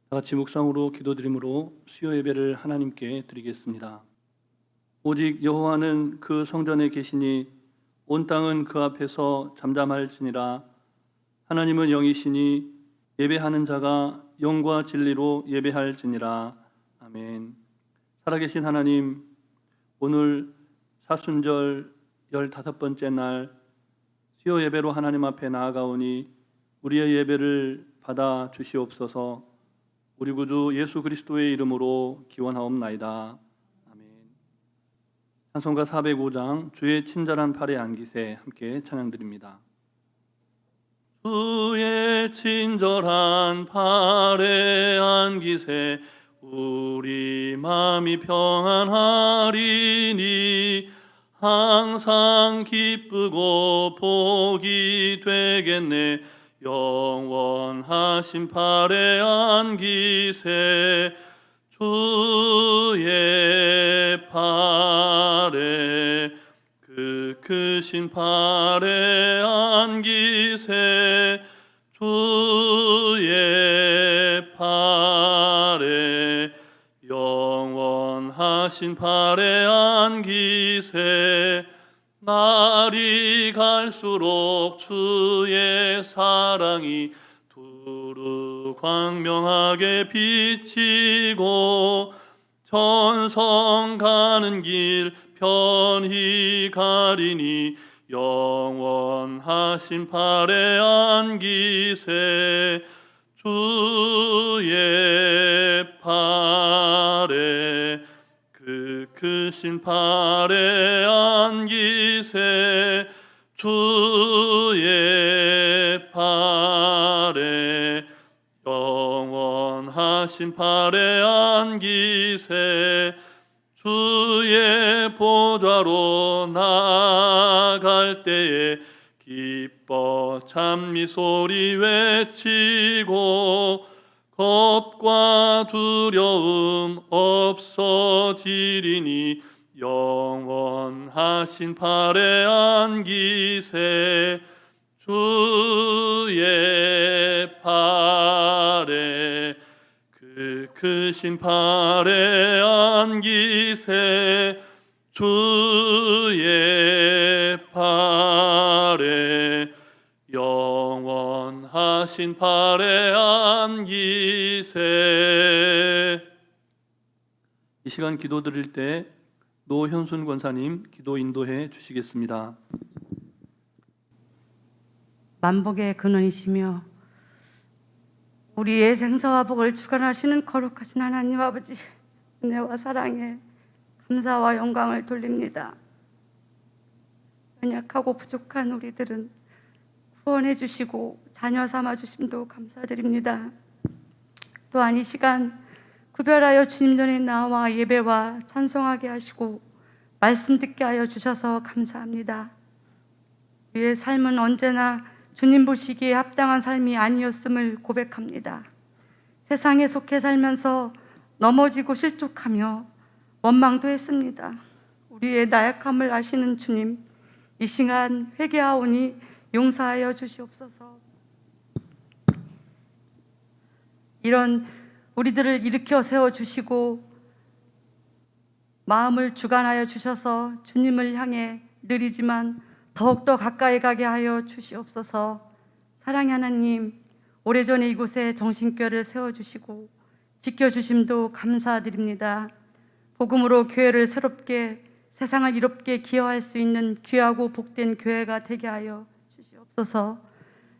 다 같이 묵상으로 기도드림으로 수요 예배를 하나님께 드리겠습니다. 오직 여호와는 그 성전에 계시니 온 땅은 그 앞에서 잠잠할지니라. 하나님은 영이시니 예배하는 자가 영과 진리로 예배할지니라. 아멘. 살아계신 하나님, 오늘 사순절 15번째 날 수요 예배로 하나님 앞에 나아가오니 우리의 예배를 받아 주시옵소서. 우리 구주 예수 그리스도의 이름으로 기원하옵나이다. 아멘. 찬송가 405장 주의 친절한 팔에 안기세 함께 찬양드립니다. 주의 친절한 팔에 안기세 우리 마음이 평안하리니 항상 기쁘고 복이 되겠네. 영원하신 팔에 안기세 주의 팔에 그 크신 팔에 안기세 주의 팔에 영원하신 팔에 안기세 날이 갈수록 주의 사랑이 두루 광명하게 비치고 천성 가는 길 편히 가리니 영원하신 팔에 안기세 주의 팔에 그 크신 팔에 안기세 주의 팔에 영원하신 팔에 안기세 주의 보좌로 나갈 때에 기뻐 찬미 소리 외치고 겁과 두려움 없어지리니 영원하신 팔에 안기세 주의 팔에 그 크신 팔에 안기세 주의 팔에 영원하신 팔에 안기세. 이 시간 기도 드릴 때 노현순 권사님 기도 인도해 주시겠습니다. 만복의 근원이시며 우리의 생사와 복을 주관하시는 거룩하신 하나님 아버지, 은혜와 사랑에 감사와 영광을 돌립니다. 연약하고 부족한 우리들은 구원해 주시고 자녀 삼아 주심도 감사드립니다. 또한 이 시간 구별하여 주님 전에 나와 예배와 찬송하게 하시고 말씀 듣게 하여 주셔서 감사합니다. 우리의 삶은 언제나 주님 보시기에 합당한 삶이 아니었음을 고백합니다. 세상에 속해 살면서 넘어지고 실족하며 원망도 했습니다. 우리의 나약함을 아시는 주님, 이 시간 회개하오니 용서하여 주시옵소서. 이런 우리들을 일으켜 세워주시고 마음을 주관하여 주셔서 주님을 향해 느리지만 더욱더 가까이 가게 하여 주시옵소서. 사랑의 하나님, 오래전에 이곳에 정신교회를 세워주시고 지켜주심도 감사드립니다. 복음으로 교회를 새롭게 세상을 이롭게 기여할 수 있는 귀하고 복된 교회가 되게 하여 주시옵소서.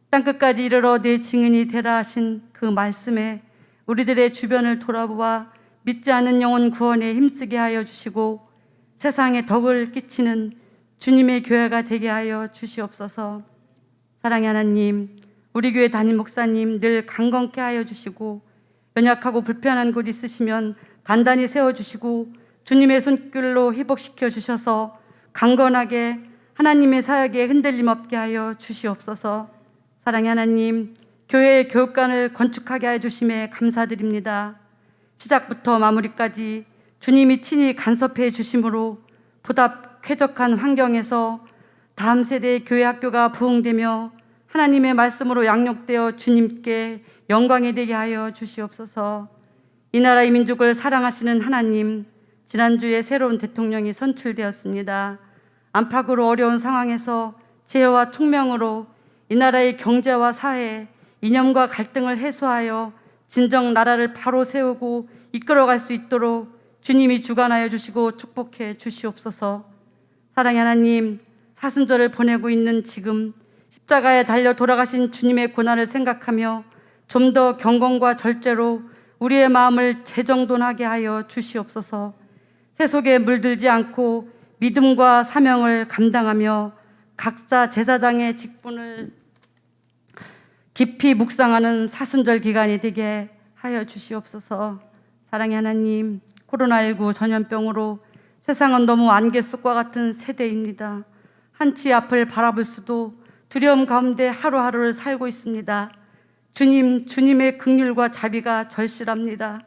땅끝까지 이르러 내 증인이 되라 하신 그 말씀에 우리들의 주변을 돌아보아 믿지 않는 영혼 구원에 힘쓰게 하여 주시고 세상에 덕을 끼치는 주님의 교회가 되게 하여 주시옵소서. 사랑의 하나님, 우리 교회 담임 목사님 늘 강건케 하여 주시고 연약하고 불편한 곳 있으시면 단단히 세워주시고 주님의 손길로 회복시켜 주셔서 강건하게 하나님의 사역에 흔들림 없게 하여 주시옵소서. 사랑의 하나님, 교회의 교육관을 건축하게 하여 주심에 감사드립니다. 시작부터 마무리까지 주님이 친히 간섭해 주심으로 보다 쾌적한 환경에서 다음 세대의 교회 학교가 부흥되며 하나님의 말씀으로 양육되어 주님께 영광이 되게 하여 주시옵소서. 이 나라의 민족을 사랑하시는 하나님, 지난주에 새로운 대통령이 선출되었습니다. 안팎으로 어려운 상황에서 제어와 총명으로 이 나라의 경제와 사회, 이념과 갈등을 해소하여 진정 나라를 바로 세우고 이끌어갈 수 있도록 주님이 주관하여 주시고 축복해 주시옵소서. 사랑의 하나님, 사순절을 보내고 있는 지금 십자가에 달려 돌아가신 주님의 고난을 생각하며 좀 더 경건과 절제로 우리의 마음을 재정돈하게 하여 주시옵소서. 세속에 물들지 않고 믿음과 사명을 감당하며 각자 제사장의 직분을 깊이 묵상하는 사순절 기간이 되게 하여 주시옵소서. 사랑의 하나님, 코로나19 전염병으로 세상은 너무 안개 속과 같은 세대입니다. 한치 앞을 바라볼 수도 두려움 가운데 하루하루를 살고 있습니다. 주님의 긍휼과 자비가 절실합니다.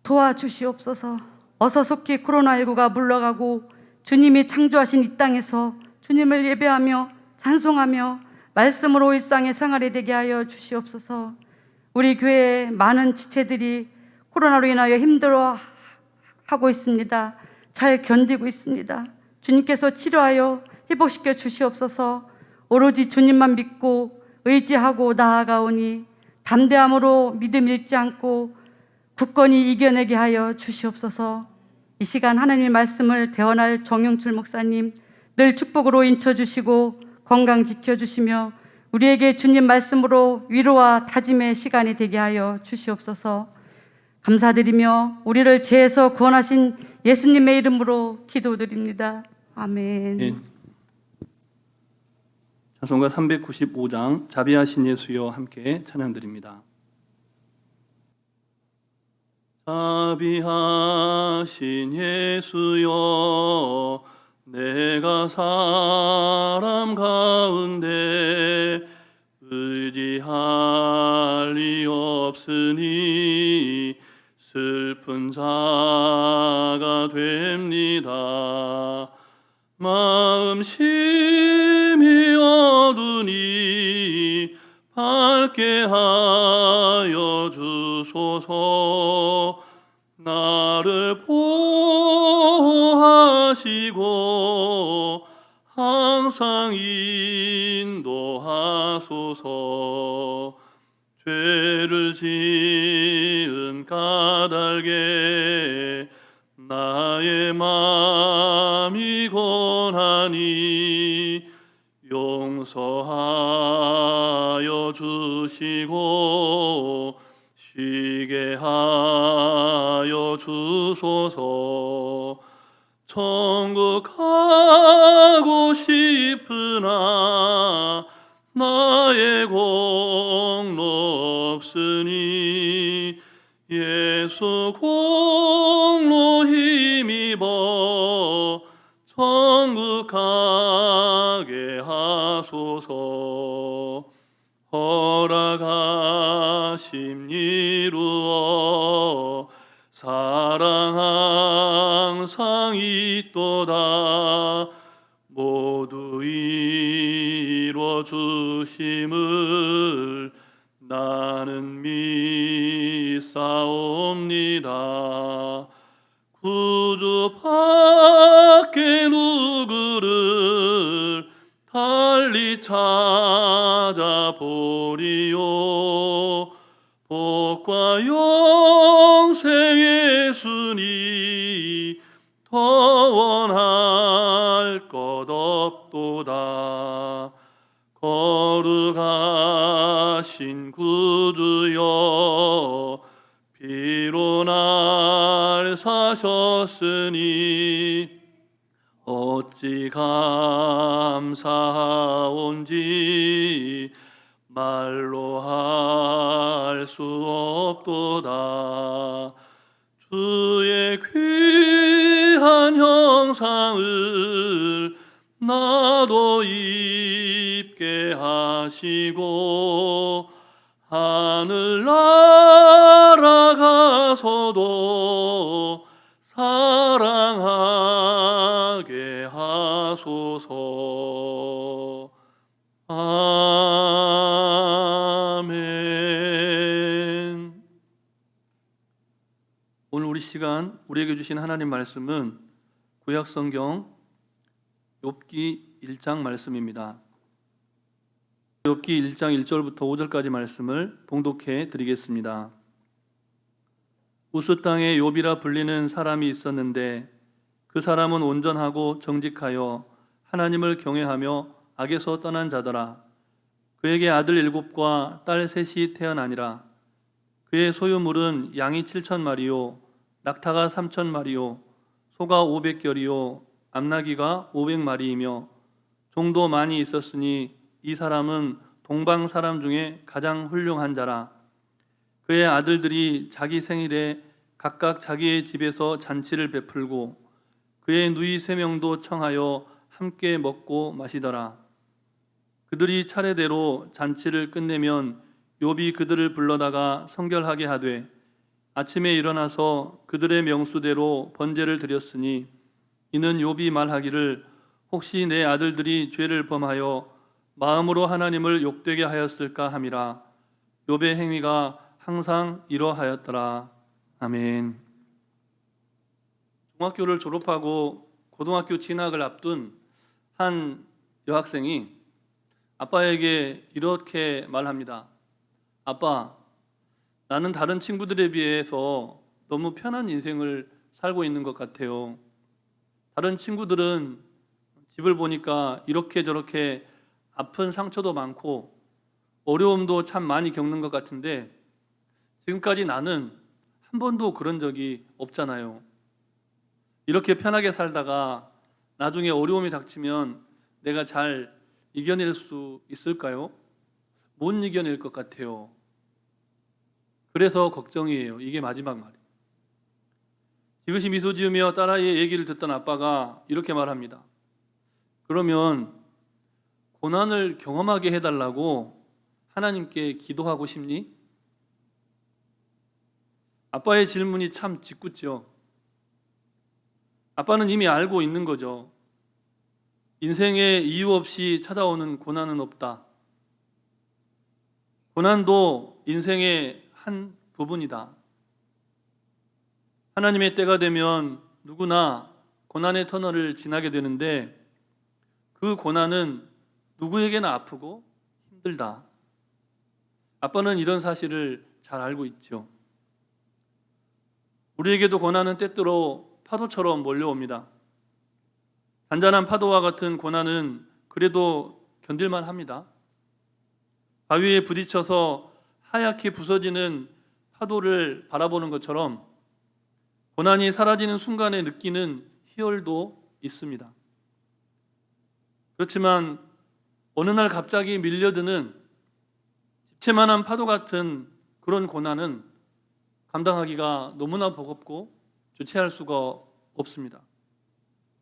도와주시옵소서. 어서 속히 코로나19가 물러가고 주님이 창조하신 이 땅에서 주님을 예배하며 찬송하며 말씀으로 일상의 생활이 되게 하여 주시옵소서. 우리 교회의 많은 지체들이 코로나로 인하여 힘들어하고 있습니다. 잘 견디고 있습니다. 주님께서 치료하여 회복시켜 주시옵소서. 오로지 주님만 믿고 의지하고 나아가오니 담대함으로 믿음 잃지 않고 굳건히 이겨내게 하여 주시옵소서. 이 시간 하나님의 말씀을 대언할 정용출 목사님 늘 축복으로 인쳐주시고 건강 지켜주시며 우리에게 주님 말씀으로 위로와 다짐의 시간이 되게 하여 주시옵소서. 감사드리며 우리를 죄에서 구원하신 예수님의 이름으로 기도드립니다. 아멘. 예. 찬송가 395장 자비하신 예수여 함께 찬양드립니다. 자비하신 예수여 내가 사람 가운데 의지할 리 없으니 슬픈 자가 됩니다. 마음 심히 어두니 밝게 하여 주소서. 나를 보호하시고 항상 인도하소서. 죄를 지은 까닭에 나의 마음이 고하니 용서하여 주시고 쉬게 하여 주소서. 천국 가고 싶으나 나의 공로 없으니 예수 공로 힘입어 천국 가게 하소서. 허락하심 이루어 사랑 항상 있도다. 모두 이루어 주심을 나는 믿사옵니다. 구주 밖에 누구를 달리 찾아보리요. 복과 영생 예수니 더 원할 것 없도다. 거룩하신 구주여 피로 날 사셨으니 어찌 감사하온지 말로 할 수 없도다. 주의 귀한 형상을 나도 입게 하시고 하늘 날아가서도 사랑하게 하소서. 아멘. 시간 우리에게 주신 하나님 말씀은 구약 성경 욥기 1장 말씀입니다. 욥기 1장 1절부터 5절까지 말씀을 봉독해 드리겠습니다. 우스 땅에 욥이라 불리는 사람이 있었는데 그 사람은 온전하고 정직하여 하나님을 경외하며 악에서 떠난 자더라. 그에게 아들 7과 딸 3이 태어나니라. 그의 소유물은 양이 7,000마리요 낙타가 3,000마리요 소가 500결이요 암나귀가 500마리이며 종도 많이 있었으니 이 사람은 동방 사람 중에 가장 훌륭한 자라. 그의 아들들이 자기 생일에 각각 자기의 집에서 잔치를 베풀고 그의 누이 3명도 청하여 함께 먹고 마시더라. 그들이 차례대로 잔치를 끝내면 욥이 그들을 불러다가 성결하게 하되 아침에 일어나서 그들의 명수대로 번제를 드렸으니 이는 욥이 말하기를 혹시 내 아들들이 죄를 범하여 마음으로 하나님을 욕되게 하였을까 함이라. 욥의 행위가 항상 이러하였더라. 아멘. 중학교를 졸업하고 고등학교 진학을 앞둔 한 여학생이 아빠에게 이렇게 말합니다. 아빠, 나는 다른 친구들에 비해서 너무 편한 인생을 살고 있는 것 같아요. 다른 친구들은 집을 보니까 이렇게 저렇게 아픈 상처도 많고 어려움도 참 많이 겪는 것 같은데 지금까지 나는 한 번도 그런 적이 없잖아요. 이렇게 편하게 살다가 나중에 어려움이 닥치면 내가 잘 이겨낼 수 있을까요? 못 이겨낼 것 같아요. 그래서 걱정이에요. 이게 마지막 말이에요. 지그시 미소 지으며 딸아이의 얘기를 듣던 아빠가 이렇게 말합니다. 그러면 고난을 경험하게 해달라고 하나님께 기도하고 싶니? 아빠의 질문이 참 짓궂죠. 아빠는 이미 알고 있는 거죠. 인생에 이유 없이 찾아오는 고난은 없다. 고난도 인생의 한 부분이다. 하나님의 때가 되면 누구나 고난의 터널을 지나게 되는데 그 고난은 누구에게나 아프고 힘들다. 아빠는 이런 사실을 잘 알고 있죠. 우리에게도 고난은 때때로 파도처럼 몰려옵니다. 잔잔한 파도와 같은 고난은 그래도 견딜만 합니다. 바위에 부딪혀서 하얗게 부서지는 파도를 바라보는 것처럼 고난이 사라지는 순간에 느끼는 희열도 있습니다. 그렇지만 어느 날 갑자기 밀려드는 집채만한 파도 같은 그런 고난은 감당하기가 너무나 버겁고 주체할 수가 없습니다.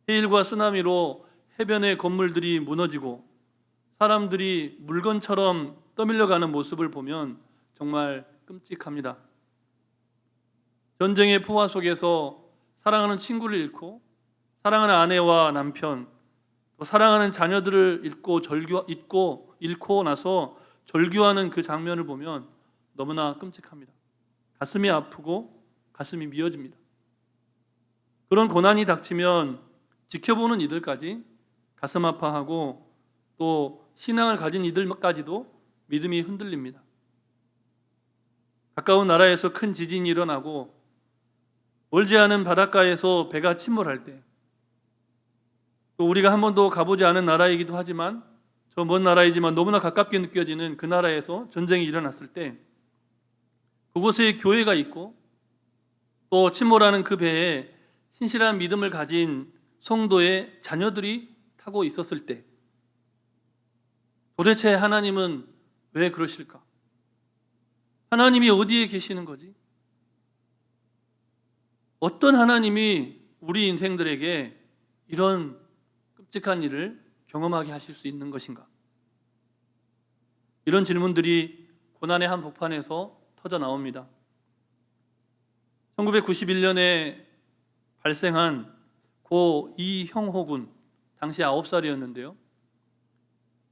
해일과 쓰나미로 해변의 건물들이 무너지고 사람들이 물건처럼 떠밀려가는 모습을 보면 정말 끔찍합니다. 전쟁의 포화 속에서 사랑하는 친구를 잃고 사랑하는 아내와 남편, 또 사랑하는 자녀들을 잃고 나서 절규하는 그 장면을 보면 너무나 끔찍합니다. 가슴이 아프고 가슴이 미어집니다. 그런 고난이 닥치면 지켜보는 이들까지 가슴 아파하고 또 신앙을 가진 이들까지도 믿음이 흔들립니다. 가까운 나라에서 큰 지진이 일어나고 멀지 않은 바닷가에서 배가 침몰할 때, 또 우리가 한 번도 가보지 않은 나라이기도 하지만 저 먼 나라이지만 너무나 가깝게 느껴지는 그 나라에서 전쟁이 일어났을 때 그곳에 교회가 있고 또 침몰하는 그 배에 신실한 믿음을 가진 성도의 자녀들이 타고 있었을 때 도대체 하나님은 왜 그러실까? 하나님이 어디에 계시는 거지? 어떤 하나님이 우리 인생들에게 이런 끔찍한 일을 경험하게 하실 수 있는 것인가? 이런 질문들이 고난의 한복판에서 터져 나옵니다. 1991년에 발생한 고 이형호 군, 당시 9살이었는데요.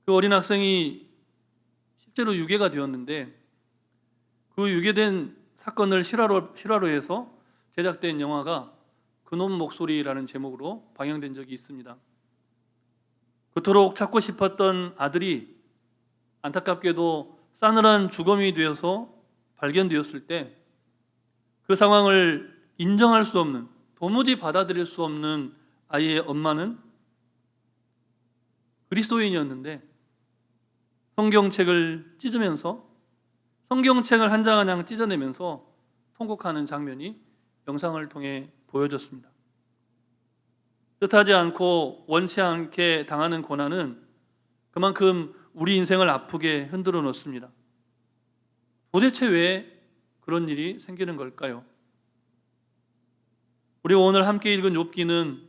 그 어린 학생이 실제로 유괴가 되었는데 그 유괴된 사건을 실화로 해서 제작된 영화가 그놈 목소리라는 제목으로 방영된 적이 있습니다. 그토록 찾고 싶었던 아들이 안타깝게도 싸늘한 죽음이 되어서 발견되었을 때 그 상황을 인정할 수 없는, 도무지 받아들일 수 없는 아이의 엄마는 그리스도인이었는데 성경책을 찢으면서, 성경책을 한 장 한 장 찢어내면서 통곡하는 장면이 영상을 통해 보여졌습니다. 뜻하지 않고 원치 않게 당하는 고난은 그만큼 우리 인생을 아프게 흔들어 놓습니다. 도대체 왜 그런 일이 생기는 걸까요? 우리가 오늘 함께 읽은 욥기는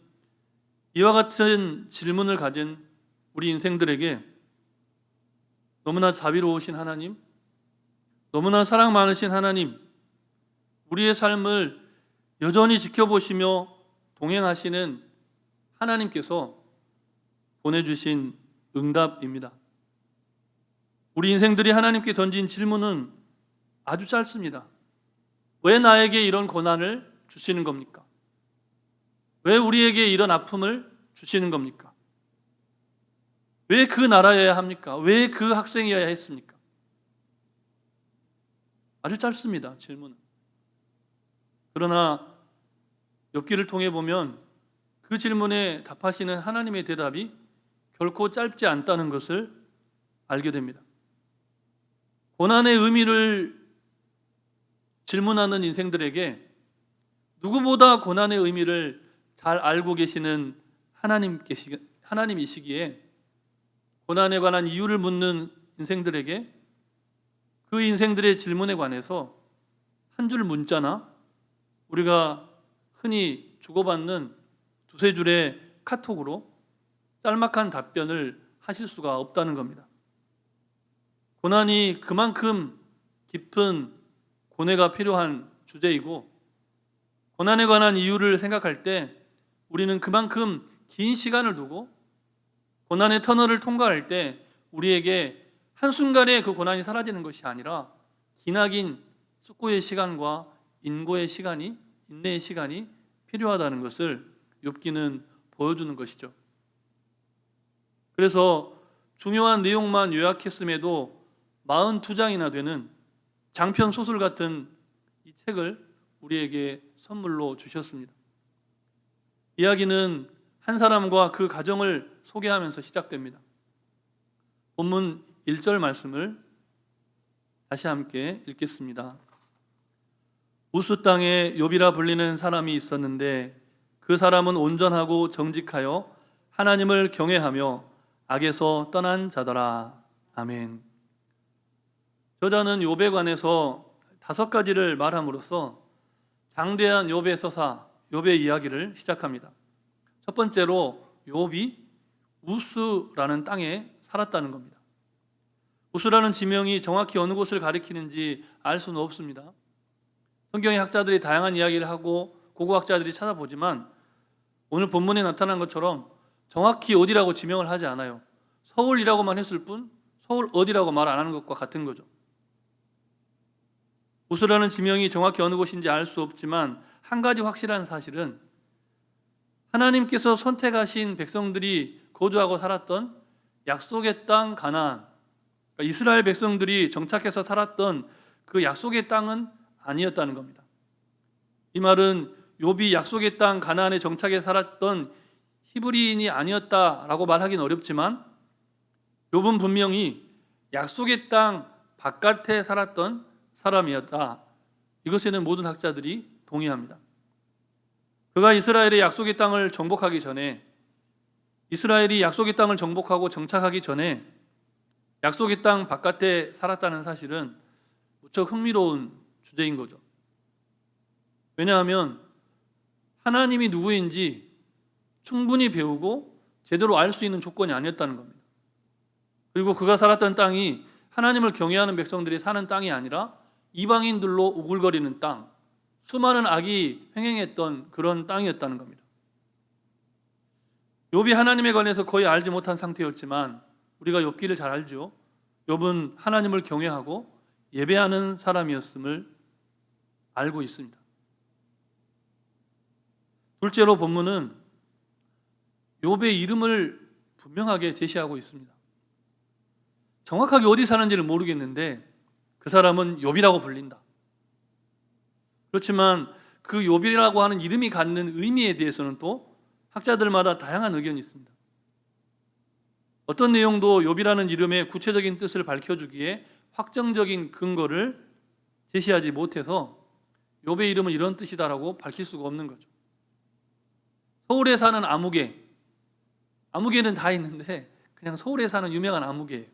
이와 같은 질문을 가진 우리 인생들에게 너무나 자비로우신 하나님, 너무나 사랑 많으신 하나님, 우리의 삶을 여전히 지켜보시며 동행하시는 하나님께서 보내주신 응답입니다. 우리 인생들이 하나님께 던진 질문은 아주 짧습니다. 왜 나에게 이런 고난을 주시는 겁니까? 왜 우리에게 이런 아픔을 주시는 겁니까? 왜 그 나라여야 합니까? 왜 그 학생이어야 했습니까? 아주 짧습니다, 질문은. 그러나 욥기를 통해 보면 그 질문에 답하시는 하나님의 대답이 결코 짧지 않다는 것을 알게 됩니다. 고난의 의미를 질문하는 인생들에게 누구보다 고난의 의미를 잘 알고 계시는 하나님이시기에 고난에 관한 이유를 묻는 인생들에게 그 인생들의 질문에 관해서 한 줄 문자나 우리가 흔히 주고받는 두세 줄의 카톡으로 짤막한 답변을 하실 수가 없다는 겁니다. 고난이 그만큼 깊은 고뇌가 필요한 주제이고, 고난에 관한 이유를 생각할 때 우리는 그만큼 긴 시간을 두고 고난의 터널을 통과할 때 우리에게 한순간에 그 고난이 사라지는 것이 아니라 기나긴 숙고의 시간과 인고의 시간이, 인내의 시간이 필요하다는 것을 욥기는 보여주는 것이죠. 그래서 중요한 내용만 요약했음에도 42장이나 되는 장편 소설 같은 이 책을 우리에게 선물로 주셨습니다. 이야기는 한 사람과 그 가정을 소개하면서 시작됩니다. 본문 1절 말씀을 다시 함께 읽겠습니다. 우스 땅에 욥이라 불리는 사람이 있었는데 그 사람은 온전하고 정직하여 하나님을 경외하며 악에서 떠난 자더라. 아멘. 저자는 욥에 관해서 5가지를 말함으로써 장대한 욥의 서사, 욥의 이야기를 시작합니다. 첫 번째로 욥이 우스라는 땅에 살았다는 겁니다. 우스라는 지명이 정확히 어느 곳을 가리키는지 알 수는 없습니다. 성경의 학자들이 다양한 이야기를 하고 고고학자들이 찾아보지만 오늘 본문에 나타난 것처럼 정확히 어디라고 지명을 하지 않아요. 서울이라고만 했을 뿐 서울 어디라고 말 안 하는 것과 같은 거죠. 우스라는 지명이 정확히 어느 곳인지 알 수 없지만 한 가지 확실한 사실은 하나님께서 선택하신 백성들이 거주하고 살았던 약속의 땅 가나안, 그러니까 이스라엘 백성들이 정착해서 살았던 그 약속의 땅은 아니었다는 겁니다. 이 말은 욥이 약속의 땅 가나안에 정착해 살았던 히브리인이 아니었다라고 말하기는 어렵지만 욥은 분명히 약속의 땅 바깥에 살았던 사람이었다. 이것에는 모든 학자들이 동의합니다. 그가 이스라엘의 약속의 땅을 정복하기 전에, 이스라엘이 약속의 땅을 정복하고 정착하기 전에 약속의 땅 바깥에 살았다는 사실은 무척 흥미로운 주제인 거죠. 왜냐하면 하나님이 누구인지 충분히 배우고 제대로 알 수 있는 조건이 아니었다는 겁니다. 그리고 그가 살았던 땅이 하나님을 경외하는 백성들이 사는 땅이 아니라 이방인들로 우글거리는 땅, 수많은 악이 횡행했던 그런 땅이었다는 겁니다. 욥이 하나님에 관해서 거의 알지 못한 상태였지만 우리가 욥기를 잘 알죠. 욥은 하나님을 경외하고 예배하는 사람이었음을 알고 있습니다. 둘째로 본문은 욥의 이름을 분명하게 제시하고 있습니다. 정확하게 어디 사는지를 모르겠는데 그 사람은 욥이라고 불린다. 그렇지만 그 욥이라고 하는 이름이 갖는 의미에 대해서는 또 학자들마다 다양한 의견이 있습니다. 어떤 내용도 욥이라는 이름의 구체적인 뜻을 밝혀주기에 확정적인 근거를 제시하지 못해서 욥의 이름은 이런 뜻이다라고 밝힐 수가 없는 거죠. 서울에 사는 아무개는 다 있는데 그냥 서울에 사는 유명한 아무개예요.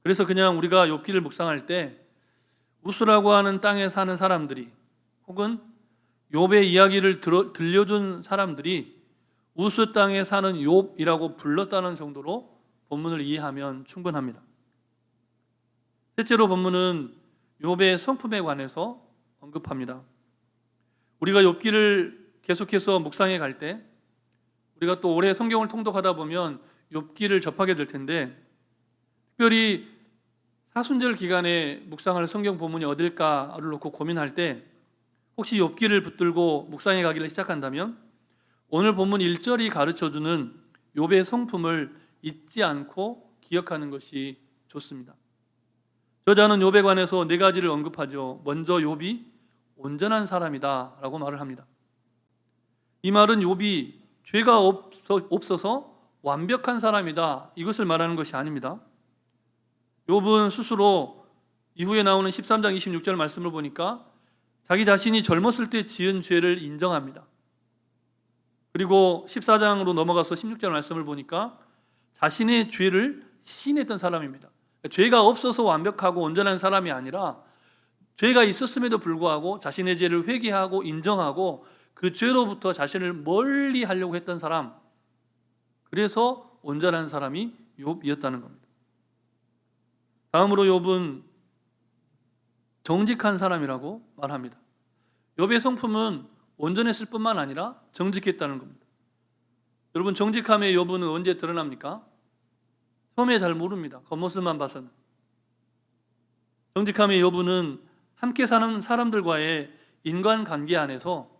그래서 그냥 우리가 욥기를 묵상할 때 우스라고 하는 땅에 사는 사람들이 혹은 욥의 이야기를 들려준 사람들이 우스 땅에 사는 욥이라고 불렀다는 정도로 본문을 이해하면 충분합니다. 셋째로 본문은 욥의 성품에 관해서 언급합니다. 우리가 욥기를 계속해서 묵상해 갈 때 우리가 또 올해 성경을 통독하다 보면 욥기를 접하게 될 텐데 특별히 사순절 기간에 묵상할 성경 본문이 어딜까를 놓고 고민할 때 혹시 욥기를 붙들고 묵상해 가기를 시작한다면 오늘 본문 1절이 가르쳐주는 욥의 성품을 잊지 않고 기억하는 것이 좋습니다. 저자는 욥에 관해서 네 가지를 언급하죠. 먼저 욥이 온전한 사람이다 라고 말을 합니다. 이 말은 욥이 죄가 없어서 완벽한 사람이다 이것을 말하는 것이 아닙니다. 욥은 스스로 이후에 나오는 13장 26절 말씀을 보니까 자기 자신이 젊었을 때 지은 죄를 인정합니다. 그리고 14장으로 넘어가서 16절 말씀을 보니까 자신의 죄를 시인했던 사람입니다. 죄가 없어서 완벽하고 온전한 사람이 아니라 죄가 있었음에도 불구하고 자신의 죄를 회개하고 인정하고 그 죄로부터 자신을 멀리 하려고 했던 사람, 그래서 온전한 사람이 욥이었다는 겁니다. 다음으로 욥은 정직한 사람이라고 말합니다. 욥의 성품은 온전했을 뿐만 아니라 정직했다는 겁니다. 여러분, 정직함의 욥은 언제 드러납니까? 처음에 잘 모릅니다. 겉모습만 봐서는. 정직함의 욥은 함께 사는 사람들과의 인간관계 안에서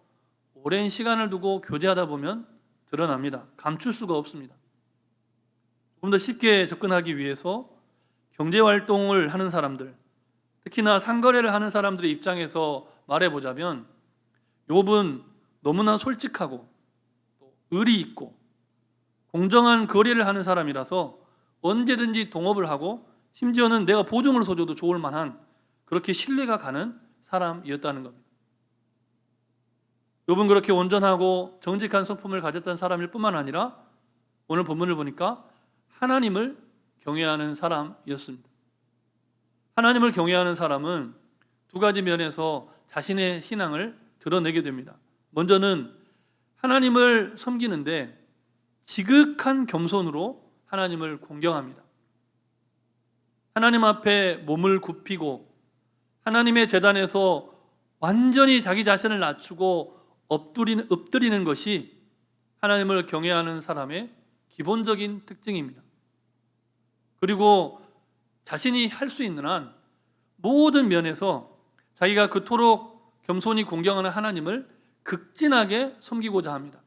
오랜 시간을 두고 교제하다 보면 드러납니다. 감출 수가 없습니다. 조금 더 쉽게 접근하기 위해서 경제활동을 하는 사람들, 특히나 상거래를 하는 사람들의 입장에서 말해보자면 욥은 너무나 솔직하고 의리 있고 공정한 거래를 하는 사람이라서 언제든지 동업을 하고 심지어는 내가 보증을 서줘도 좋을 만한 그렇게 신뢰가 가는 사람이었다는 겁니다. 욥은 그렇게 온전하고 정직한 성품을 가졌던 사람일 뿐만 아니라 오늘 본문을 보니까 하나님을 경외하는 사람이었습니다. 하나님을 경외하는 사람은 두 가지 면에서 자신의 신앙을 드러내게 됩니다. 먼저는 하나님을 섬기는데 지극한 겸손으로 하나님을 공경합니다. 하나님 앞에 몸을 굽히고 하나님의 제단에서 완전히 자기 자신을 낮추고 엎드리는 것이 하나님을 경외하는 사람의 기본적인 특징입니다. 그리고 자신이 할 수 있는 한 모든 면에서 자기가 그토록 겸손히 공경하는 하나님을 극진하게 섬기고자 합니다.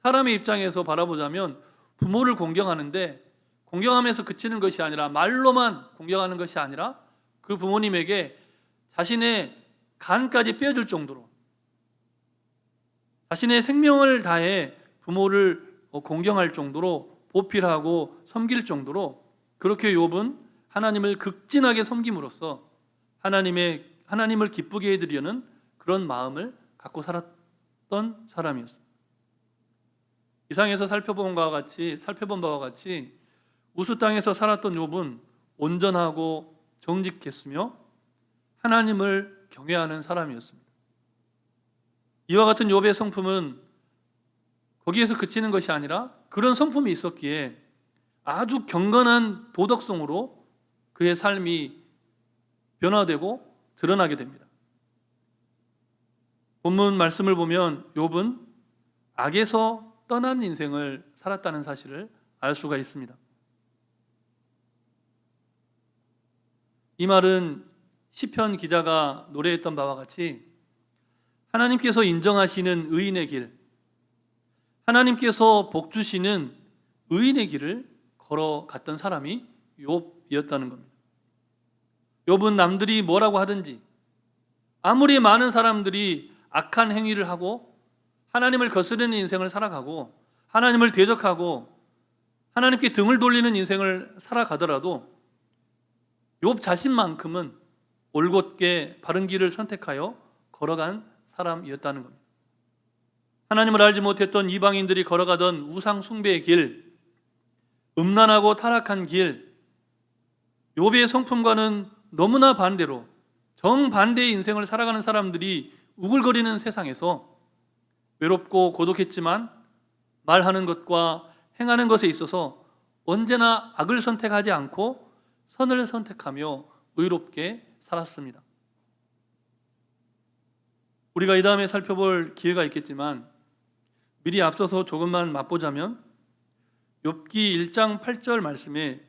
사람의 입장에서 바라보자면 부모를 공경하는데 공경하면서 그치는 것이 아니라 말로만 공경하는 것이 아니라 그 부모님에게 자신의 간까지 빼어줄 정도로 자신의 생명을 다해 부모를 공경할 정도로 보필하고 섬길 정도로 그렇게 욥은 하나님을 극진하게 섬김으로써 하나님을 기쁘게 해드리려는 그런 마음을 갖고 살았던 사람이었습니다. 이상에서 살펴본 바와 같이 우스 땅에서 살았던 욥은 온전하고 정직했으며 하나님을 경외하는 사람이었습니다. 이와 같은 욥의 성품은 거기에서 그치는 것이 아니라 그런 성품이 있었기에 아주 경건한 도덕성으로 그의 삶이 변화되고 드러나게 됩니다. 본문 말씀을 보면 욥은 악에서 떠난 인생을 살았다는 사실을 알 수가 있습니다. 이 말은 시편 기자가 노래했던 바와 같이 하나님께서 인정하시는 의인의 길, 하나님께서 복 주시는 의인의 길을 걸어갔던 사람이 욥이었다는 겁니다. 욥은 남들이 뭐라고 하든지, 아무리 많은 사람들이 악한 행위를 하고 하나님을 거스르는 인생을 살아가고 하나님을 대적하고 하나님께 등을 돌리는 인생을 살아가더라도 욥 자신만큼은 올곧게 바른 길을 선택하여 걸어간 사람이었다는 겁니다. 하나님을 알지 못했던 이방인들이 걸어가던 우상 숭배의 길, 음란하고 타락한 길, 욥의 성품과는 너무나 반대로 정반대의 인생을 살아가는 사람들이 우글거리는 세상에서 외롭고 고독했지만 말하는 것과 행하는 것에 있어서 언제나 악을 선택하지 않고 선을 선택하며 의롭게 살았습니다. 우리가 이 다음에 살펴볼 기회가 있겠지만 미리 앞서서 조금만 맛보자면 욥기 1장 8절 말씀에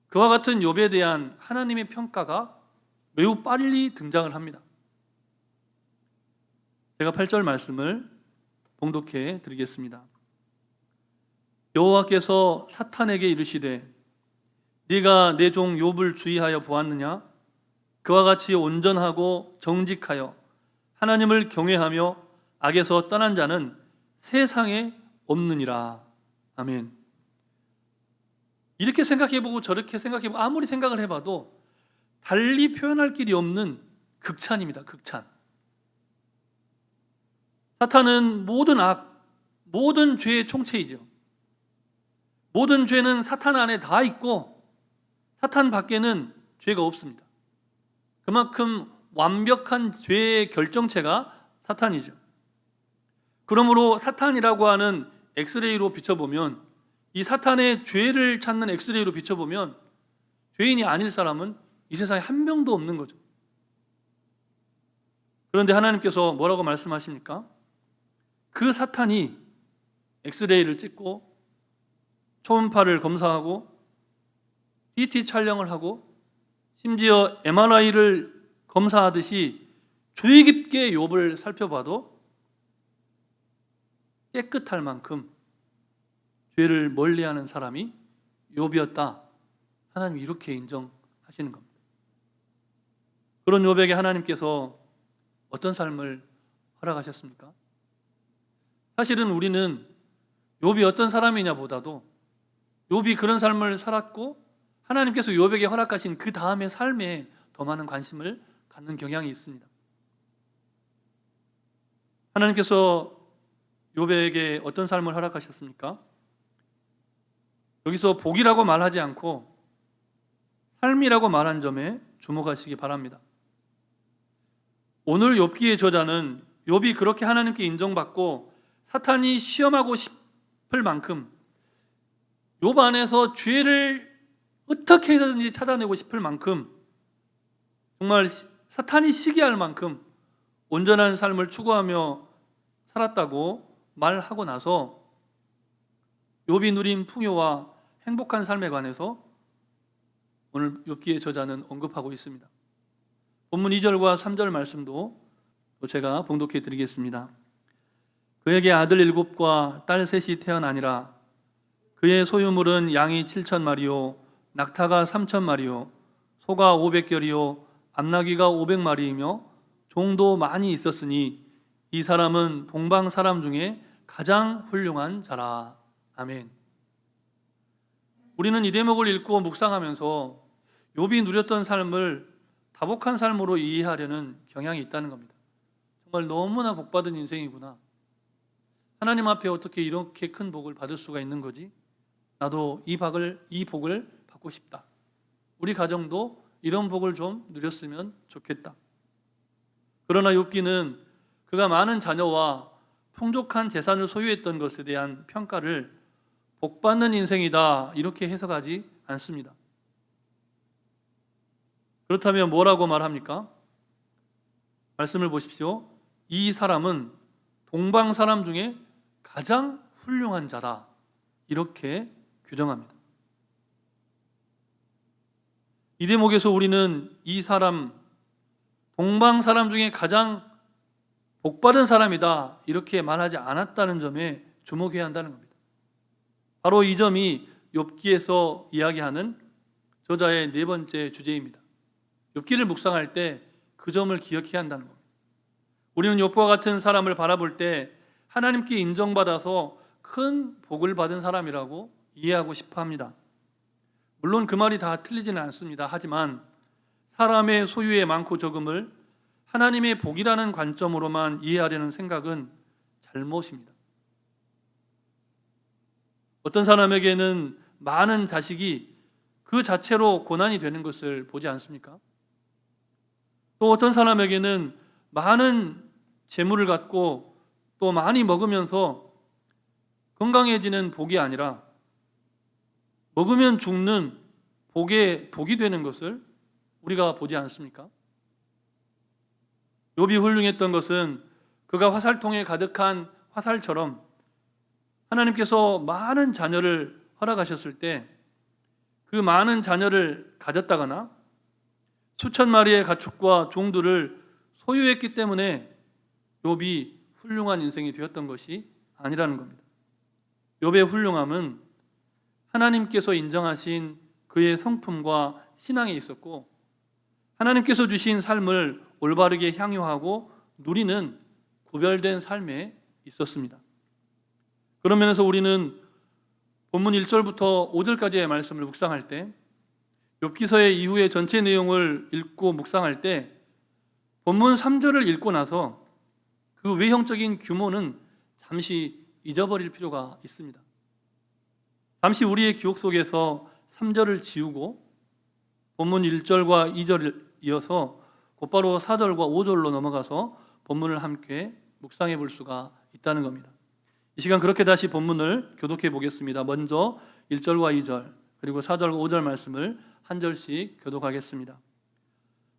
그와 같은 욥에 대한 하나님의 평가가 매우 빨리 등장을 합니다. 제가 8절 말씀을 봉독해 드리겠습니다. 여호와께서 사탄에게 이르시되 네가 내 종 욥을 주의하여 보았느냐? 그와 같이 온전하고 정직하여 하나님을 경외하며 악에서 떠난 자는 세상에 없느니라. 아멘. 이렇게 생각해보고 저렇게 생각해보고 아무리 생각을 해봐도 달리 표현할 길이 없는 극찬입니다. 극찬. 사탄은 모든 악, 모든 죄의 총체이죠. 모든 죄는 사탄 안에 다 있고 사탄 밖에는 죄가 없습니다. 그만큼 완벽한 죄의 결정체가 사탄이죠. 그러므로 사탄이라고 하는 엑스레이로 비춰보면, 이 사탄의 죄를 찾는 엑스레이로 비춰보면 죄인이 아닐 사람은 이 세상에 한 명도 없는 거죠. 그런데 하나님께서 뭐라고 말씀하십니까? 그 사탄이 엑스레이를 찍고 초음파를 검사하고 CT 촬영을 하고 심지어 MRI를 검사하듯이 주의 깊게 욥을 살펴봐도 깨끗할 만큼 죄를 멀리하는 사람이 욥이었다. 하나님이 이렇게 인정하시는 겁니다. 그런 욥에게 하나님께서 어떤 삶을 허락하셨습니까? 사실은 우리는 욥이 어떤 사람이냐 보다도 욥이 그런 삶을 살았고 하나님께서 욥에게 허락하신 그 다음의 삶에 더 많은 관심을 갖는 경향이 있습니다. 하나님께서 욥에게 어떤 삶을 허락하셨습니까? 여기서 복이라고 말하지 않고 삶이라고 말한 점에 주목하시기 바랍니다. 오늘 욥기의 저자는 욥이 그렇게 하나님께 인정받고 사탄이 시험하고 싶을 만큼 욥 안에서 죄를 어떻게 해서든지 찾아내고 싶을 만큼 정말 사탄이 시기할 만큼 온전한 삶을 추구하며 살았다고 말하고 나서 욥이 누린 풍요와 행복한 삶에 관해서 오늘 욥기의 저자는 언급하고 있습니다. 본문 2절과 3절 말씀도 제가 봉독해 드리겠습니다. 그에게 아들 7과 딸 3이 태어나니라. 그의 소유물은 양이 7,000마리요 낙타가 3,000마리요 소가 500결이요 암나귀가 500마리이며 종도 많이 있었으니 이 사람은 동방 사람 중에 가장 훌륭한 자라. 아멘. 우리는 이 대목을 읽고 묵상하면서 욥이 누렸던 삶을 다복한 삶으로 이해하려는 경향이 있다는 겁니다. 정말 너무나 복받은 인생이구나. 하나님 앞에 어떻게 이렇게 큰 복을 받을 수가 있는 거지? 나도 이 복을 받고 싶다. 우리 가정도 이런 복을 좀 누렸으면 좋겠다. 그러나 욥기는 그가 많은 자녀와 풍족한 재산을 소유했던 것에 대한 평가를 복받는 인생이다 이렇게 해석하지 않습니다. 그렇다면 뭐라고 말합니까? 말씀을 보십시오. 이 사람은 동방 사람 중에 가장 훌륭한 자다 이렇게 규정합니다. 이 대목에서 우리는 이 사람 동방 사람 중에 가장 복받은 사람이다 이렇게 말하지 않았다는 점에 주목해야 한다는 겁니다. 바로 이 점이 욥기에서 이야기하는 저자의 네 번째 주제입니다. 욥기를 묵상할 때 그 점을 기억해야 한다는 겁니다. 우리는 욥과 같은 사람을 바라볼 때 하나님께 인정받아서 큰 복을 받은 사람이라고 이해하고 싶어 합니다. 물론 그 말이 다 틀리지는 않습니다. 하지만 사람의 소유의 많고 적음을 하나님의 복이라는 관점으로만 이해하려는 생각은 잘못입니다. 어떤 사람에게는 많은 자식이 그 자체로 고난이 되는 것을 보지 않습니까? 또 어떤 사람에게는 많은 재물을 갖고 또 많이 먹으면서 건강해지는 복이 아니라 먹으면 죽는 복의 독이 되는 것을 우리가 보지 않습니까? 욥이 훌륭했던 것은 그가 화살통에 가득한 화살처럼 하나님께서 많은 자녀를 허락하셨을 때 그 많은 자녀를 가졌다거나 수천 마리의 가축과 종들을 소유했기 때문에 욥이 훌륭한 인생이 되었던 것이 아니라는 겁니다. 욥의 훌륭함은 하나님께서 인정하신 그의 성품과 신앙에 있었고 하나님께서 주신 삶을 올바르게 향유하고 누리는 구별된 삶에 있었습니다. 그런 면에서 우리는 본문 1절부터 5절까지의 말씀을 묵상할 때 욥기서의 이후의 전체 내용을 읽고 묵상할 때 본문 3절을 읽고 나서 그 외형적인 규모는 잠시 잊어버릴 필요가 있습니다. 잠시 우리의 기억 속에서 3절을 지우고 본문 1절과 2절을 이어서 곧바로 4절과 5절로 넘어가서 본문을 함께 묵상해 볼 수가 있다는 겁니다. 이 시간 그렇게 다시 본문을 교독해 보겠습니다. 먼저 1절과 2절 그리고 4절과 5절 말씀을 한 절씩 교독하겠습니다.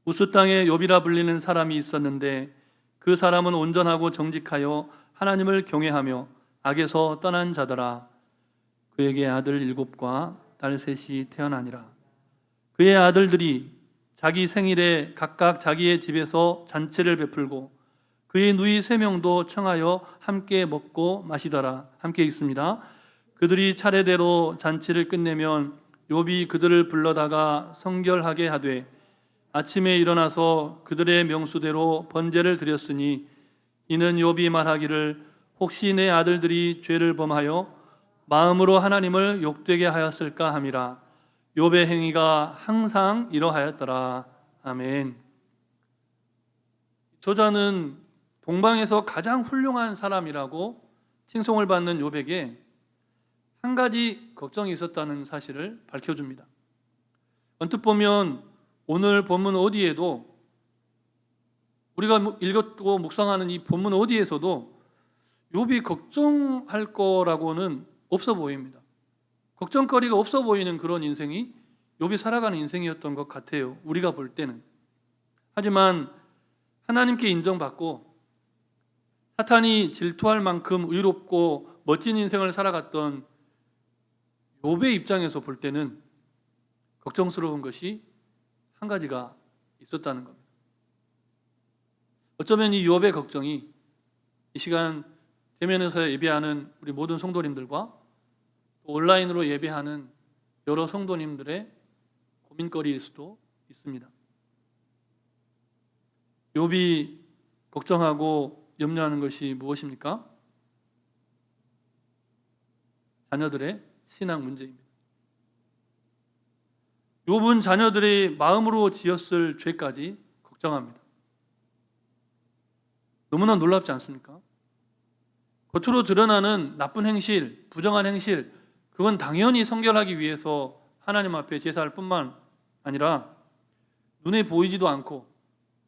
우스 땅에 욥이라 불리는 사람이 있었는데 그 사람은 온전하고 정직하여 하나님을 경외하며 악에서 떠난 자더라. 그에게 아들 7과 딸 3이 태어나니라. 그의 아들들이 자기 생일에 각각 자기의 집에서 잔치를 베풀고 그의 누이 3명도 청하여 함께 먹고 마시더라. 함께 읽습니다. 그들이 차례대로 잔치를 끝내면 욥이 그들을 불러다가 성결하게 하되 아침에 일어나서 그들의 명수대로 번제를 드렸으니 이는 욥이 말하기를 혹시 내 아들들이 죄를 범하여 마음으로 하나님을 욕되게 하였을까 함이라. 욥의 행위가 항상 이러하였더라. 아멘. 저자는 동방에서 가장 훌륭한 사람이라고 칭송을 받는 욥에게 한 가지 걱정이 있었다는 사실을 밝혀줍니다. 언뜻 보면 오늘 본문 어디에도 우리가 읽었고 묵상하는 이 본문 어디에서도 욥이 걱정할 거라고는 없어 보입니다. 걱정거리가 없어 보이는 그런 인생이 욥이 살아가는 인생이었던 것 같아요. 우리가 볼 때는. 하지만 하나님께 인정받고 사탄이 질투할 만큼 의롭고 멋진 인생을 살아갔던 욥의 입장에서 볼 때는 걱정스러운 것이 한 가지가 있었다는 겁니다. 어쩌면 이 욥의 걱정이 이 시간 대면에서 예배하는 우리 모든 성도님들과 또 온라인으로 예배하는 여러 성도님들의 고민거리일 수도 있습니다. 욥이 걱정하고 염려하는 것이 무엇입니까? 자녀들의 신앙 문제입니다. 욥은 자녀들이 마음으로 지었을 죄까지 걱정합니다. 너무나 놀랍지 않습니까? 겉으로 드러나는 나쁜 행실, 부정한 행실, 그건 당연히 성결하기 위해서 하나님 앞에 제사할 뿐만 아니라 눈에 보이지도 않고